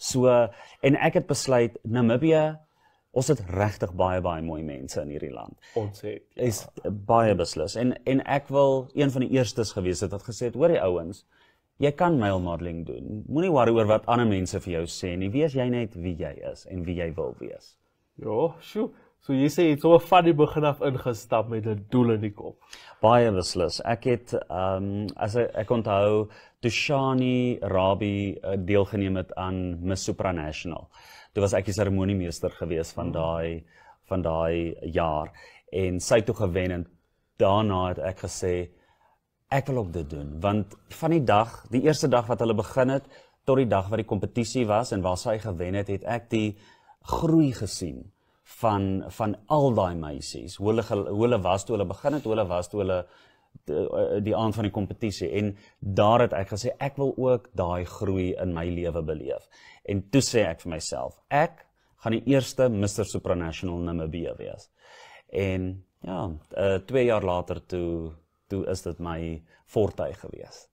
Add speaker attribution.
Speaker 1: So, en ek het besluit, Namibië, ons het regtig baie mooi mense in hierdie land.
Speaker 2: Ons het,
Speaker 1: Is baie beslis. En ek wil een van die eerstes gewees het wat gesê het, hoor die ouens, jy kan male modeling doen. Moenie worry oor wat ander mense vir jou sê nie. Wees jy net wie jy is en wie jy wil wees.
Speaker 2: Ja, sjoe. So jy sê jy het so van die begin af ingestap met 'n doel in die kop.
Speaker 1: Baie beslis. Ek het, as ek onthou, toe Shani Rabi deelgeneem het aan Miss Supranational. Toe was ek die seremoniemeester gewees van daai jaar. En sy toe gewen en daarna het ek gesê, ek wil ook dit doen. Want van die eerste dag wat hulle begin het, tot die dag wat die kompetisie was en waar sy gewen het, het ek die groei gesien van al daai meisies, hoe hulle was toe hulle begin het, hoe hulle was toe hulle die aand van die kompetisie, en daar het ek gesê, ek wil ook daai groei in my lewe beleef, en toe sê ek vir myself, ek gaan die eerste Mr. Supranational Namibia wees, en ja, 2 jaar later toe is dit my fortuin gewees.